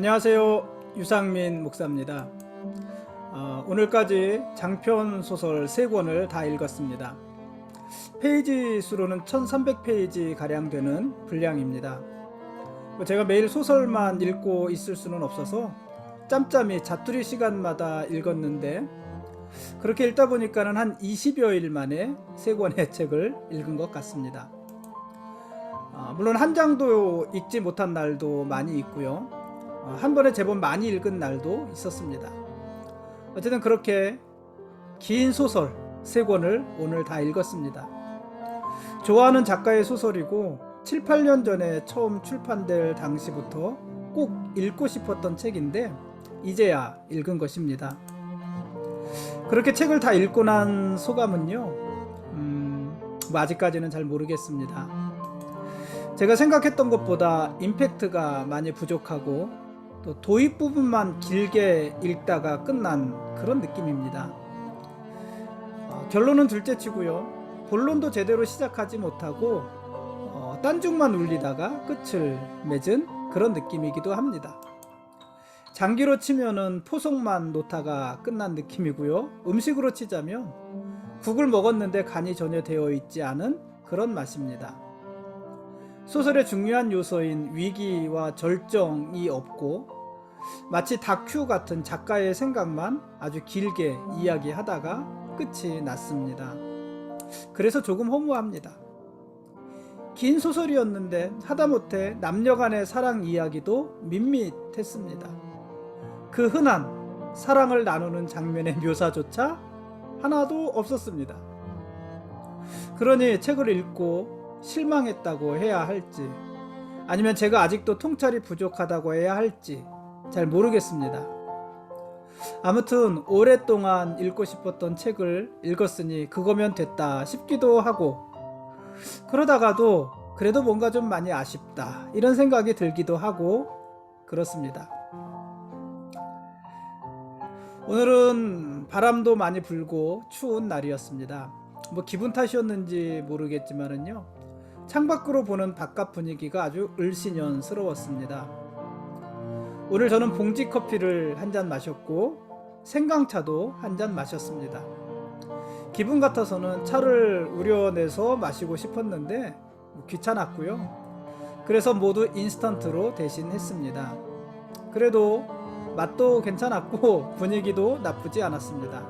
안녕하세요. 유상민 목사입니다. 오늘까지 장편 소설 3권을 다 읽었습니다. 페이지 수로는 1300페이지 가량 되는 분량입니다. 제가 매일 소설만 읽고 있을 수는 없어서 짬짬이 자투리 시간마다 읽었는데, 그렇게 읽다 보니까는 한 20여일 만에 3권의 책을 읽은 것 같습니다. 물론 한 장도 읽지 못한 날도 많이 있고요. 한 번에 제법 많이 읽은 날도 있었습니다. 어쨌든 그렇게 긴 소설 3권을 오늘 다 읽었습니다. 좋아하는 작가의 소설이고 7, 8년 전에 처음 출판될 당시부터 꼭 읽고 싶었던 책인데 이제야 읽은 것입니다. 그렇게 책을 다 읽고 난 소감은요, 아직까지는 잘 모르겠습니다. 제가 생각했던 것보다 임팩트가 많이 부족하고 또 도입 부분만 길게 읽다가 끝난 그런 느낌입니다. 결론은 둘째치고요, 본론도 제대로 시작하지 못하고 딴중만 울리다가 끝을 맺은 그런 느낌이기도 합니다. 장기로 치면은 포석만 놓다가 끝난 느낌이고요, 음식으로 치자면 국을 먹었는데 간이 전혀 되어 있지 않은 그런 맛입니다. 소설의 중요한 요소인 위기와 절정이 없고 마치 다큐 같은 작가의 생각만 아주 길게 이야기하다가 끝이 났습니다. 그래서 조금 허무합니다. 긴 소설이었는데 하다못해 남녀간의 사랑 이야기도 밋밋했습니다. 그 흔한 사랑을 나누는 장면의 묘사조차 하나도 없었습니다. 그러니 책을 읽고 실망했다고 해야 할지, 아니면 제가 아직도 통찰이 부족하다고 해야 할지 잘 모르겠습니다. 아무튼 오랫동안 읽고 싶었던 책을 읽었으니 그거면 됐다 싶기도 하고, 그러다가도 그래도 뭔가 좀 많이 아쉽다 이런 생각이 들기도 하고 그렇습니다. 오늘은 바람도 많이 불고 추운 날이었습니다. 기분 탓이었는지 모르겠지만은요, 창밖으로 보는 바깥 분위기가 아주 을씨년스러웠습니다. 오늘 저는 봉지 커피를 한 잔 마셨고 생강차도 한 잔 마셨습니다. 기분 같아서는 차를 우려내서 마시고 싶었는데 귀찮았고요. 그래서 모두 인스턴트로 대신 했습니다. 그래도 맛도 괜찮았고 분위기도 나쁘지 않았습니다.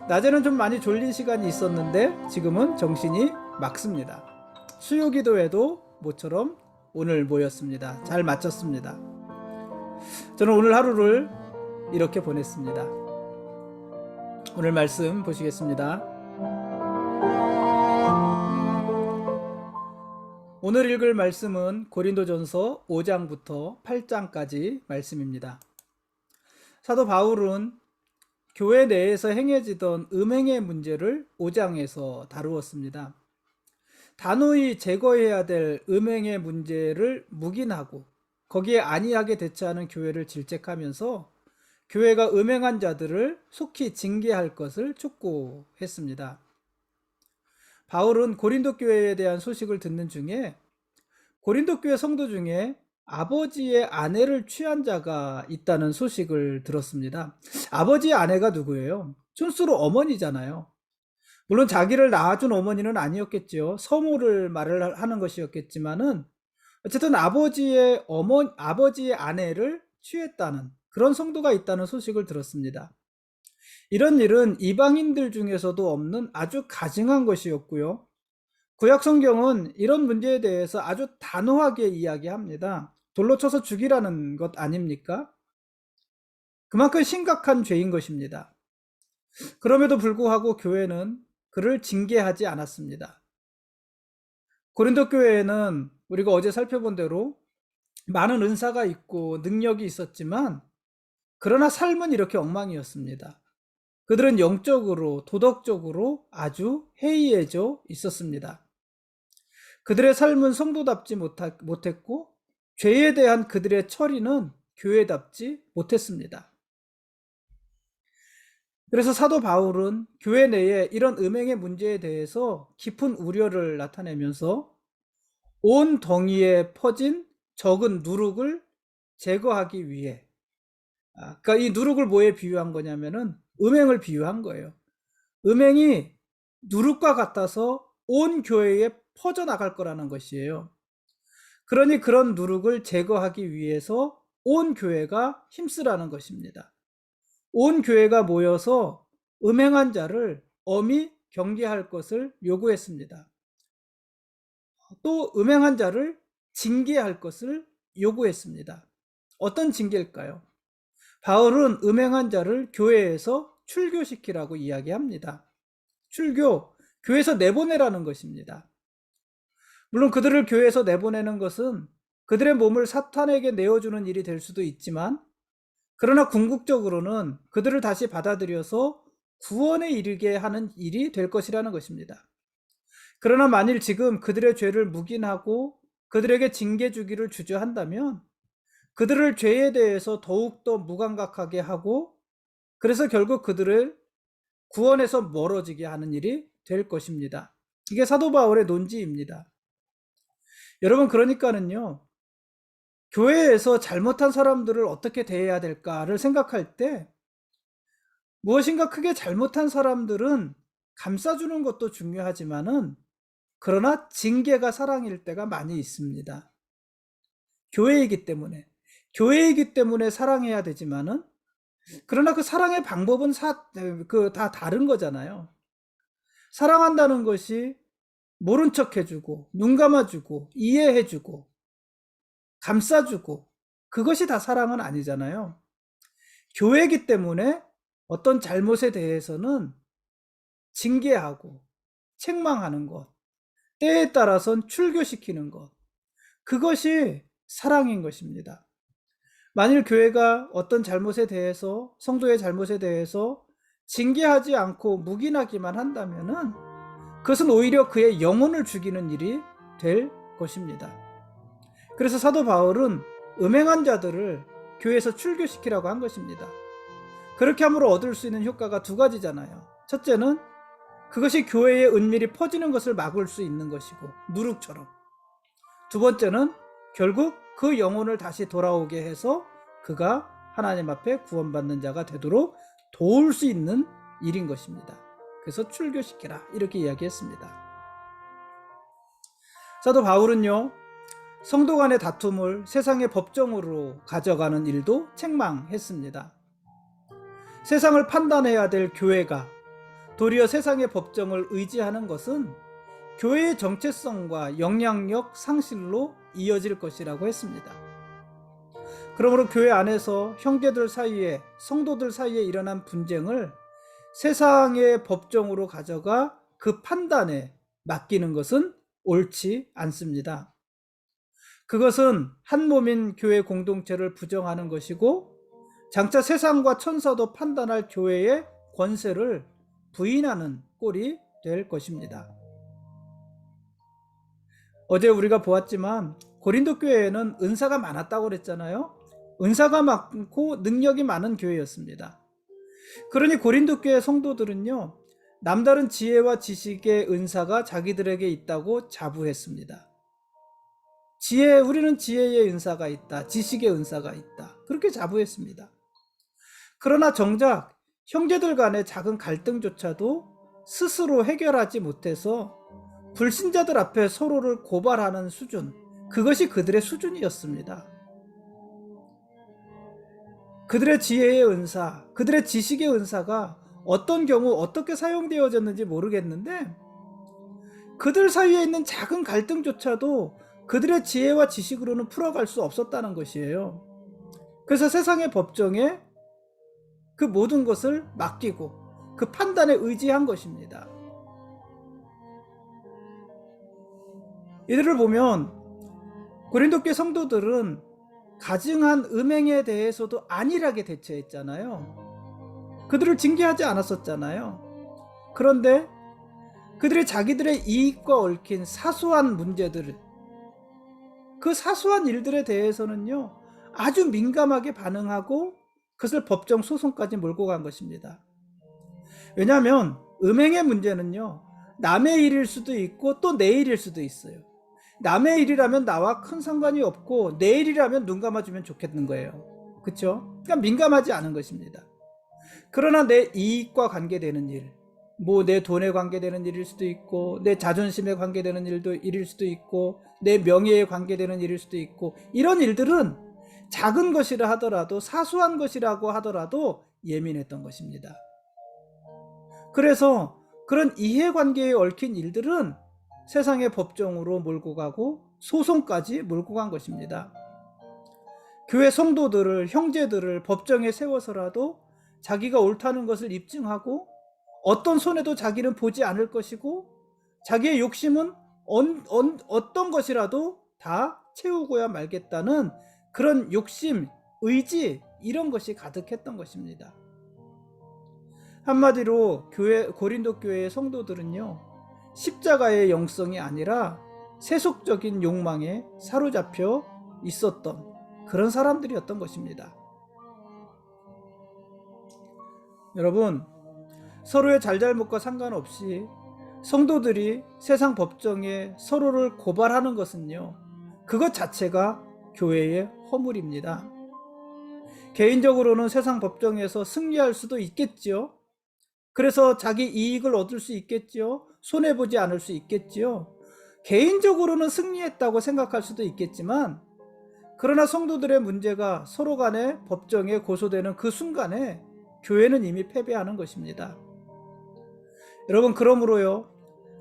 낮에는 좀 많이 졸린 시간이 있었는데 지금은 정신이 맑습니다. 수요기도에도 모처럼 오늘 모였습니다. 잘 마쳤습니다. 저는 오늘 하루를 이렇게 보냈습니다. 오늘 말씀 보시겠습니다. 오늘 읽을 말씀은 고린도전서 5장부터 8장까지 말씀입니다. 사도 바울은 교회 내에서 행해지던 음행의 문제를 5장에서 다루었습니다. 단호히 제거해야 될 음행의 문제를 묵인하고 거기에 안이하게 대처하는 교회를 질책하면서 교회가 음행한 자들을 속히 징계할 것을 촉구했습니다. 바울은 고린도 교회에 대한 소식을 듣는 중에 고린도 교회 성도 중에 아버지의 아내를 취한 자가 있다는 소식을 들었습니다. 아버지의 아내가 누구예요? 촌수로 어머니잖아요. 물론 자기를 낳아준 어머니는 아니었겠죠. 성우를 말을 하는 것이었겠지만은 어쨌든 아버지의 아내를 취했다는 그런 성도가 있다는 소식을 들었습니다. 이런 일은 이방인들 중에서도 없는 아주 가증한 것이었고요. 구약 성경은 이런 문제에 대해서 아주 단호하게 이야기합니다. 돌로 쳐서 죽이라는 것 아닙니까? 그만큼 심각한 죄인 것입니다. 그럼에도 불구하고 교회는 그를 징계하지 않았습니다. 고린도 교회에는 우리가 어제 살펴본 대로 많은 은사가 있고 능력이 있었지만 그러나 삶은 이렇게 엉망이었습니다. 그들은 영적으로 도덕적으로 아주 해이해져 있었습니다. 그들의 삶은 성도답지 못했고 죄에 대한 그들의 처리는 교회답지 못했습니다. 그래서 사도 바울은 교회 내에 이런 음행의 문제에 대해서 깊은 우려를 나타내면서 온 덩이에 퍼진 적은 누룩을 제거하기 위해, 그러니까 이 누룩을 뭐에 비유한 거냐면은 음행을 비유한 거예요. 음행이 누룩과 같아서 온 교회에 퍼져나갈 거라는 것이에요. 그러니 그런 누룩을 제거하기 위해서 온 교회가 힘쓰라는 것입니다. 온 교회가 모여서 음행한 자를 엄히 경계할 것을 요구했습니다. 또 음행한 자를 징계할 것을 요구했습니다. 어떤 징계일까요? 바울은 음행한 자를 교회에서 출교시키라고 이야기합니다. 출교, 교회에서 내보내라는 것입니다. 물론 그들을 교회에서 내보내는 것은 그들의 몸을 사탄에게 내어주는 일이 될 수도 있지만, 그러나 궁극적으로는 그들을 다시 받아들여서 구원에 이르게 하는 일이 될 것이라는 것입니다. 그러나 만일 지금 그들의 죄를 묵인하고 그들에게 징계 주기를 주저한다면 그들을 죄에 대해서 더욱더 무감각하게 하고, 그래서 결국 그들을 구원에서 멀어지게 하는 일이 될 것입니다. 이게 사도 바울의 논지입니다. 여러분, 그러니까는요, 교회에서 잘못한 사람들을 어떻게 대해야 될까를 생각할 때 무엇인가 크게 잘못한 사람들은 감싸주는 것도 중요하지만은, 그러나 징계가 사랑일 때가 많이 있습니다. 교회이기 때문에 사랑해야 되지만은, 그러나 그 사랑의 방법은 다 다른 거잖아요. 사랑한다는 것이 모른 척 해주고, 눈 감아주고, 이해해주고, 감싸주고, 그것이 다 사랑은 아니잖아요. 교회이기 때문에 어떤 잘못에 대해서는 징계하고 책망하는 것, 때에 따라선 출교시키는 것, 그것이 사랑인 것입니다. 만일 교회가 어떤 잘못에 대해서, 성도의 잘못에 대해서 징계하지 않고 묵인하기만 한다면은 그것은 오히려 그의 영혼을 죽이는 일이 될 것입니다. 그래서 사도 바울은 음행한 자들을 교회에서 출교시키라고 한 것입니다. 그렇게 함으로 얻을 수 있는 효과가 두 가지잖아요. 첫째는 그것이 교회에 은밀히 퍼지는 것을 막을 수 있는 것이고, 누룩처럼. 두 번째는 결국 그 영혼을 다시 돌아오게 해서 그가 하나님 앞에 구원받는 자가 되도록 도울 수 있는 일인 것입니다. 그래서 출교시키라, 이렇게 이야기했습니다. 사도 바울은요, 성도 간의 다툼을 세상의 법정으로 가져가는 일도 책망했습니다. 세상을 판단해야 될 교회가 도리어 세상의 법정을 의지하는 것은 교회의 정체성과 영향력 상실로 이어질 것이라고 했습니다. 그러므로 교회 안에서 형제들 사이에, 성도들 사이에 일어난 분쟁을 세상의 법정으로 가져가 그 판단에 맡기는 것은 옳지 않습니다. 그것은 한 몸인 교회 공동체를 부정하는 것이고, 장차 세상과 천사도 판단할 교회의 권세를 부인하는 꼴이 될 것입니다. 어제 우리가 보았지만 고린도 교회에는 은사가 많았다고 그랬잖아요. 은사가 많고 능력이 많은 교회였습니다. 그러니 고린도 교회 성도들은요, 남다른 지혜와 지식의 은사가 자기들에게 있다고 자부했습니다. 우리는 지혜의 은사가 있다, 지식의 은사가 있다, 그렇게 자부했습니다. 그러나 정작 형제들 간의 작은 갈등조차도 스스로 해결하지 못해서 불신자들 앞에 서로를 고발하는 수준, 그것이 그들의 수준이었습니다. 그들의 지혜의 은사, 그들의 지식의 은사가 어떤 경우 어떻게 사용되어졌는지 모르겠는데, 그들 사이에 있는 작은 갈등조차도 그들의 지혜와 지식으로는 풀어갈 수 없었다는 것이에요. 그래서 세상의 법정에 그 모든 것을 맡기고 그 판단에 의지한 것입니다. 이들을 보면 고린도 교회 성도들은 가증한 음행에 대해서도 안일하게 대처했잖아요. 그들을 징계하지 않았었잖아요. 그런데 그들이 자기들의 이익과 얽힌 사소한 문제들, 그 사소한 일들에 대해서는요, 아주 민감하게 반응하고 그것을 법정 소송까지 몰고 간 것입니다. 왜냐하면 음행의 문제는요, 남의 일일 수도 있고 또 내 일일 수도 있어요. 남의 일이라면 나와 큰 상관이 없고 내 일이라면 눈 감아주면 좋겠는 거예요. 그렇죠? 그러니까 민감하지 않은 것입니다. 그러나 내 이익과 관계되는 일, 뭐 내 돈에 관계되는 일일 수도 있고 내 자존심에 관계되는 일일 수도 있고 내 명예에 관계되는 일일 수도 있고, 이런 일들은 작은 것이라 하더라도, 사소한 것이라고 하더라도 예민했던 것입니다. 그래서 그런 이해관계에 얽힌 일들은 세상의 법정으로 몰고 가고 소송까지 몰고 간 것입니다. 교회 성도들을, 형제들을 법정에 세워서라도 자기가 옳다는 것을 입증하고 어떤 손해도 자기는 보지 않을 것이고 자기의 욕심은 어떤 것이라도 다 채우고야 말겠다는 그런 욕심, 의지, 이런 것이 가득했던 것입니다. 한마디로 고린도 교회의 성도들은요, 십자가의 영성이 아니라 세속적인 욕망에 사로잡혀 있었던 그런 사람들이었던 것입니다. 여러분, 서로의 잘잘못과 상관없이 성도들이 세상 법정에 서로를 고발하는 것은요, 그것 자체가 교회의 허물입니다. 개인적으로는 세상 법정에서 승리할 수도 있겠지요. 그래서 자기 이익을 얻을 수 있겠지요. 손해보지 않을 수 있겠지요. 개인적으로는 승리했다고 생각할 수도 있겠지만, 그러나 성도들의 문제가 서로 간에 법정에 고소되는 그 순간에 교회는 이미 패배하는 것입니다. 여러분, 그러므로요,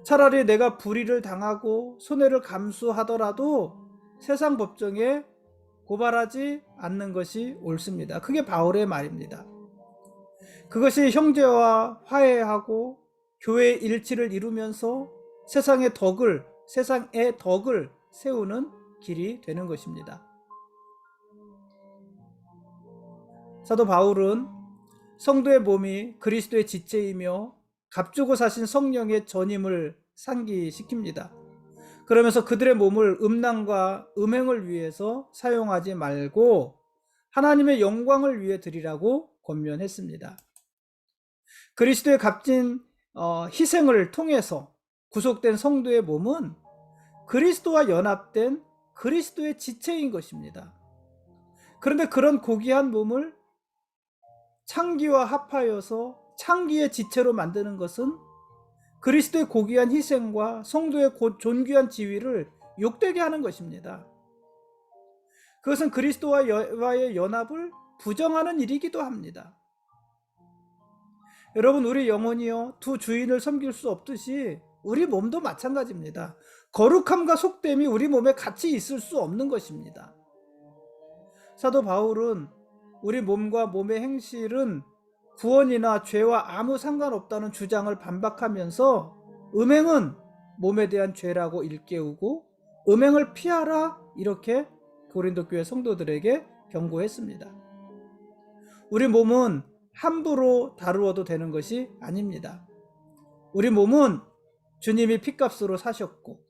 차라리 내가 불의를 당하고 손해를 감수하더라도 세상 법정에 고발하지 않는 것이 옳습니다. 그게 바울의 말입니다. 그것이 형제와 화해하고 교회의 일치를 이루면서 세상의 덕을 세우는 길이 되는 것입니다. 사도 바울은 성도의 몸이 그리스도의 지체이며 값주고 사신 성령의 전임을 상기시킵니다. 그러면서 그들의 몸을 음란과 음행을 위해서 사용하지 말고 하나님의 영광을 위해 드리라고 권면했습니다. 그리스도의 값진 희생을 통해서 구속된 성도의 몸은 그리스도와 연합된 그리스도의 지체인 것입니다. 그런데 그런 고귀한 몸을 창기와 합하여서 창기의 지체로 만드는 것은 그리스도의 고귀한 희생과 성도의 존귀한 지위를 욕되게 하는 것입니다. 그것은 그리스도와의 연합을 부정하는 일이기도 합니다. 여러분, 우리 영혼이요, 두 주인을 섬길 수 없듯이 우리 몸도 마찬가지입니다. 거룩함과 속됨이 우리 몸에 같이 있을 수 없는 것입니다. 사도 바울은 우리 몸과 몸의 행실은 구원이나 죄와 아무 상관없다는 주장을 반박하면서 음행은 몸에 대한 죄라고 일깨우고 음행을 피하라, 이렇게 고린도 교회 성도들에게 경고했습니다. 우리 몸은 함부로 다루어도 되는 것이 아닙니다. 우리 몸은 주님이 핏값으로 사셨고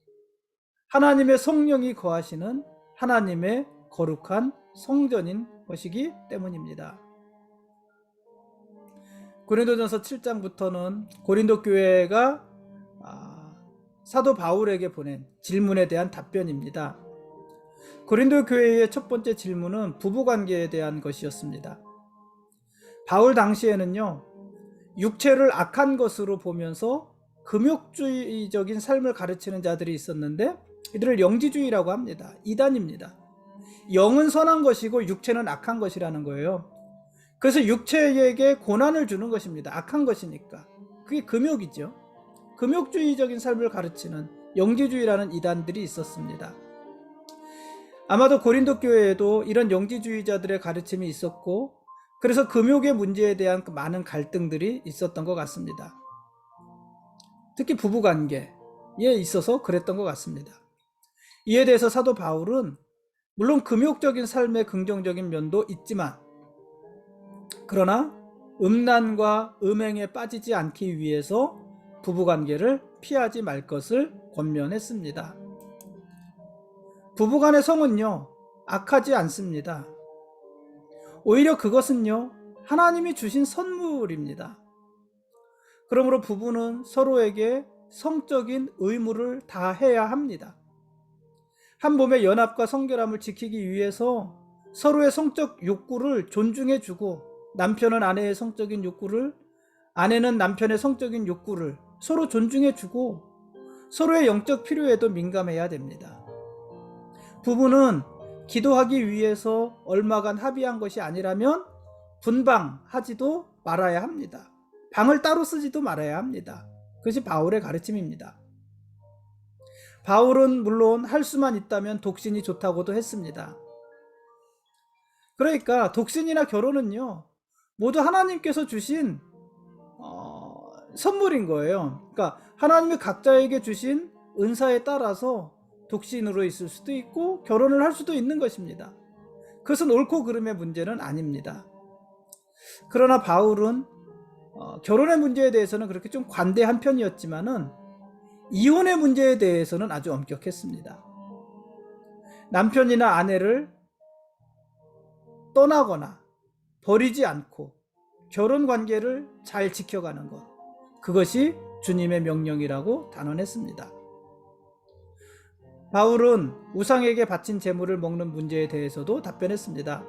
하나님의 성령이 거하시는 하나님의 거룩한 성전인 것이기 때문입니다. 고린도전서 7장부터는 고린도 교회가 사도 바울에게 보낸 질문에 대한 답변입니다. 고린도 교회의 첫 번째 질문은 부부관계에 대한 것이었습니다. 바울 당시에는요, 육체를 악한 것으로 보면서 금욕주의적인 삶을 가르치는 자들이 있었는데 이들을 영지주의라고 합니다. 이단입니다. 영은 선한 것이고 육체는 악한 것이라는 거예요. 그래서 육체에게 고난을 주는 것입니다. 악한 것이니까. 그게 금욕이죠. 금욕주의적인 삶을 가르치는 영지주의라는 이단들이 있었습니다. 아마도 고린도 교회에도 이런 영지주의자들의 가르침이 있었고, 그래서 금욕의 문제에 대한 많은 갈등들이 있었던 것 같습니다. 특히 부부관계에 있어서 그랬던 것 같습니다. 이에 대해서 사도 바울은 물론 금욕적인 삶의 긍정적인 면도 있지만, 그러나 음란과 음행에 빠지지 않기 위해서 부부관계를 피하지 말 것을 권면했습니다. 부부간의 성은요, 악하지 않습니다. 오히려 그것은요, 하나님이 주신 선물입니다. 그러므로 부부는 서로에게 성적인 의무를 다해야 합니다. 한 몸의 연합과 성결함을 지키기 위해서 서로의 성적 욕구를 존중해주고, 남편은 아내의 성적인 욕구를, 아내는 남편의 성적인 욕구를 서로 존중해주고, 서로의 영적 필요에도 민감해야 됩니다. 부부는 기도하기 위해서 얼마간 합의한 것이 아니라면 분방하지도 말아야 합니다. 방을 따로 쓰지도 말아야 합니다. 그것이 바울의 가르침입니다. 바울은 물론 할 수만 있다면 독신이 좋다고도 했습니다. 그러니까 독신이나 결혼은요, 모두 하나님께서 주신 선물인 거예요. 그러니까 하나님이 각자에게 주신 은사에 따라서 독신으로 있을 수도 있고 결혼을 할 수도 있는 것입니다. 그것은 옳고 그름의 문제는 아닙니다. 그러나 바울은 결혼의 문제에 대해서는 그렇게 좀 관대한 편이었지만은 이혼의 문제에 대해서는 아주 엄격했습니다. 남편이나 아내를 떠나거나 버리지 않고 결혼 관계를 잘 지켜가는 것, 그것이 주님의 명령이라고 단언했습니다. 바울은 우상에게 바친 제물을 먹는 문제에 대해서도 답변했습니다.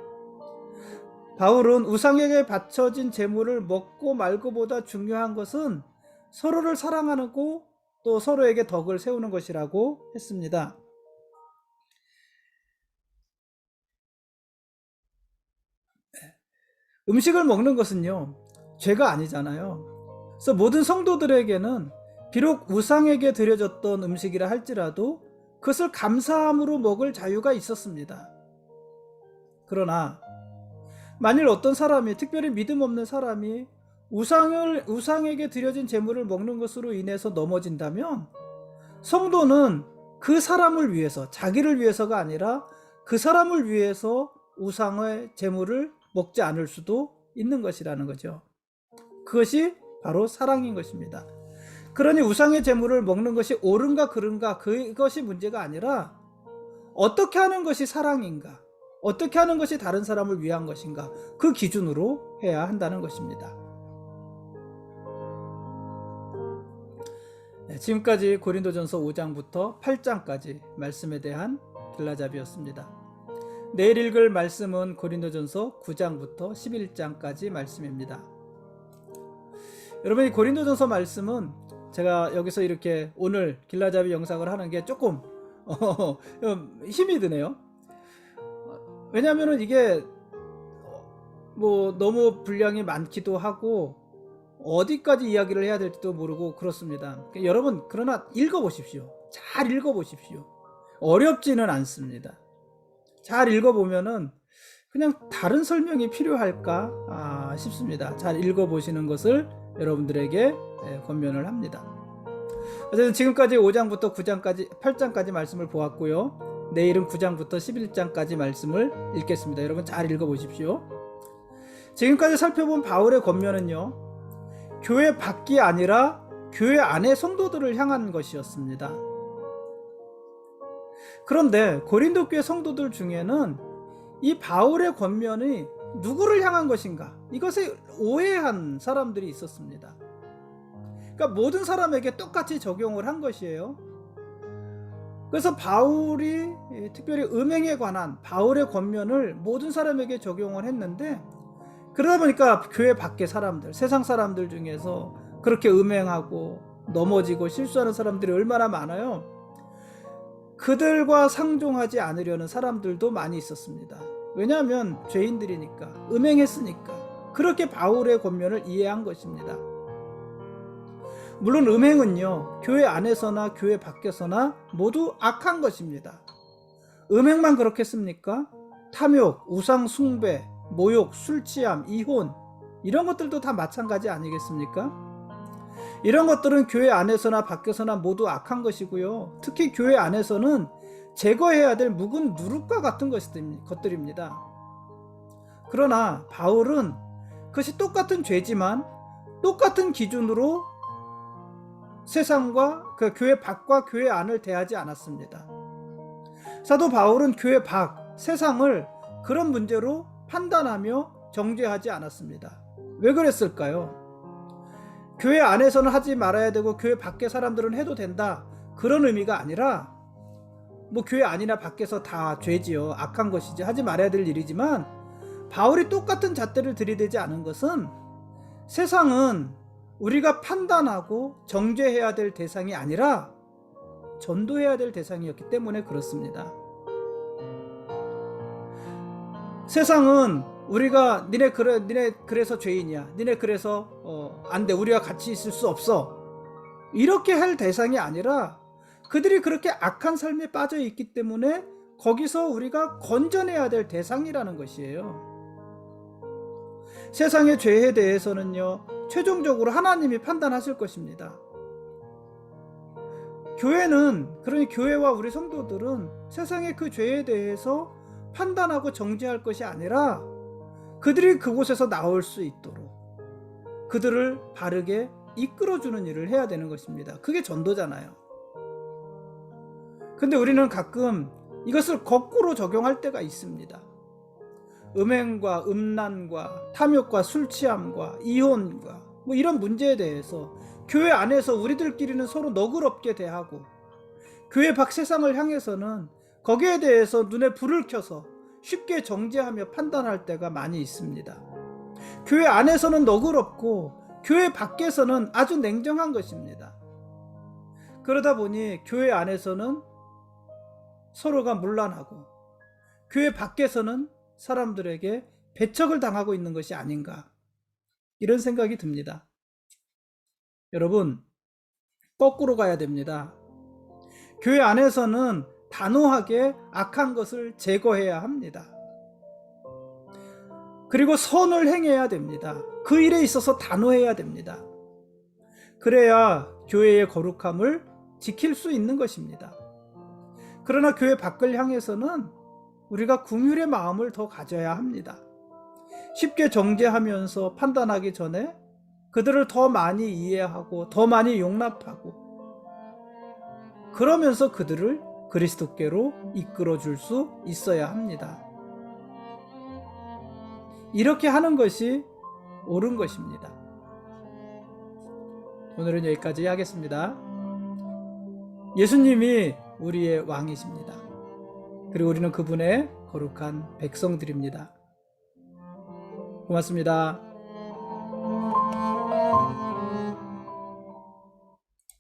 바울은 우상에게 바쳐진 제물을 먹고 말고보다 중요한 것은 서로를 사랑하고 또 서로에게 덕을 세우는 것이라고 했습니다. 음식을 먹는 것은요, 죄가 아니잖아요. 그래서 모든 성도들에게는 비록 우상에게 드려졌던 음식이라 할지라도 그것을 감사함으로 먹을 자유가 있었습니다. 그러나 만일 어떤 사람이, 특별히 믿음 없는 사람이 우상에게 드려진 제물을 먹는 것으로 인해서 넘어진다면 성도는 그 사람을 위해서, 자기를 위해서가 아니라 그 사람을 위해서 우상의 제물을 먹지 않을 수도 있는 것이라는 거죠. 그것이 바로 사랑인 것입니다. 그러니 우상의 제물을 먹는 것이 옳은가 그른가, 그것이 문제가 아니라 어떻게 하는 것이 사랑인가, 어떻게 하는 것이 다른 사람을 위한 것인가, 그 기준으로 해야 한다는 것입니다. 지금까지 고린도전서 5장부터 8장까지 말씀에 대한 길라잡이였습니다. 내일 읽을 말씀은 고린도전서 9장부터 11장까지 말씀입니다. 여러분, 이 고린도전서 말씀은 제가 여기서 이렇게 오늘 길라잡이 영상을 하는 게 조금 힘이 드네요. 왜냐하면 이게 뭐 너무 분량이 많기도 하고 어디까지 이야기를 해야 될지도 모르고 그렇습니다. 여러분, 그러나 읽어보십시오. 잘 읽어보십시오. 어렵지는 않습니다. 잘 읽어보면은 그냥 다른 설명이 필요할까 싶습니다. 잘 읽어보시는 것을 여러분들에게 권면을 합니다. 어쨌든 지금까지 5장부터 9장까지 8장까지 말씀을 보았고요. 내일은 9장부터 11장까지 말씀을 읽겠습니다. 여러분 잘 읽어보십시오. 지금까지 살펴본 바울의 권면은요, 교회 밖이 아니라 교회 안의 성도들을 향한 것이었습니다. 그런데 고린도 교회 성도들 중에는 이 바울의 권면이 누구를 향한 것인가, 이것에 오해한 사람들이 있었습니다. 그러니까 모든 사람에게 똑같이 적용을 한 것이에요. 그래서 바울이 특별히 음행에 관한 바울의 권면을 모든 사람에게 적용을 했는데, 그러다 보니까 교회 밖의 사람들, 세상 사람들 중에서 그렇게 음행하고 넘어지고 실수하는 사람들이 얼마나 많아요. 그들과 상종하지 않으려는 사람들도 많이 있었습니다. 왜냐하면 죄인들이니까, 음행했으니까. 그렇게 바울의 권면을 이해한 것입니다. 물론 음행은요, 교회 안에서나 교회 밖에서나 모두 악한 것입니다. 음행만 그렇겠습니까? 탐욕, 우상 숭배, 모욕, 술 취함, 이혼, 이런 것들도 다 마찬가지 아니겠습니까? 이런 것들은 교회 안에서나 밖에서나 모두 악한 것이고요. 특히 교회 안에서는 제거해야 될 묵은 누룩과 같은 것들입니다. 그러나 바울은 그것이 똑같은 죄지만 똑같은 기준으로 세상과 그 교회 밖과 교회 안을 대하지 않았습니다. 사도 바울은 교회 밖, 세상을 그런 문제로 판단하며 정죄하지 않았습니다. 왜 그랬을까요? 교회 안에서는 하지 말아야 되고 교회 밖의 사람들은 해도 된다, 그런 의미가 아니라 뭐 교회 안이나 밖에서 다 죄지요. 악한 것이지. 하지 말아야 될 일이지만 바울이 똑같은 잣대를 들이대지 않은 것은 세상은 우리가 판단하고 정죄해야 될 대상이 아니라 전도해야 될 대상이었기 때문에 그렇습니다. 세상은 우리가 니네 그래서 죄인이야. 니네 그래서 안 돼. 우리와 같이 있을 수 없어. 이렇게 할 대상이 아니라 그들이 그렇게 악한 삶에 빠져 있기 때문에 거기서 우리가 건져내야 될 대상이라는 것이에요. 세상의 죄에 대해서는요, 최종적으로 하나님이 판단하실 것입니다. 교회는, 그러니 교회와 우리 성도들은 세상의 그 죄에 대해서 판단하고 정죄할 것이 아니라 그들이 그곳에서 나올 수 있도록 그들을 바르게 이끌어주는 일을 해야 되는 것입니다. 그게 전도잖아요. 근데 우리는 가끔 이것을 거꾸로 적용할 때가 있습니다. 음행과 음란과 탐욕과 술취함과 이혼과 뭐 이런 문제에 대해서 교회 안에서 우리들끼리는 서로 너그럽게 대하고 교회 밖 세상을 향해서는 거기에 대해서 눈에 불을 켜서 쉽게 정죄하며 판단할 때가 많이 있습니다. 교회 안에서는 너그럽고 교회 밖에서는 아주 냉정한 것입니다. 그러다 보니 교회 안에서는 서로가 문란하고 교회 밖에서는 사람들에게 배척을 당하고 있는 것이 아닌가, 이런 생각이 듭니다. 여러분, 거꾸로 가야 됩니다. 교회 안에서는 단호하게 악한 것을 제거해야 합니다. 그리고 선을 행해야 됩니다. 그 일에 있어서 단호해야 됩니다. 그래야 교회의 거룩함을 지킬 수 있는 것입니다. 그러나 교회 밖을 향해서는 우리가 긍휼의 마음을 더 가져야 합니다. 쉽게 정죄하면서 판단하기 전에 그들을 더 많이 이해하고 더 많이 용납하고 그러면서 그들을 그리스도께로 이끌어 줄 수 있어야 합니다. 이렇게 하는 것이 옳은 것입니다. 오늘은 여기까지 하겠습니다. 예수님이 우리의 왕이십니다. 그리고 우리는 그분의 거룩한 백성들입니다. 고맙습니다.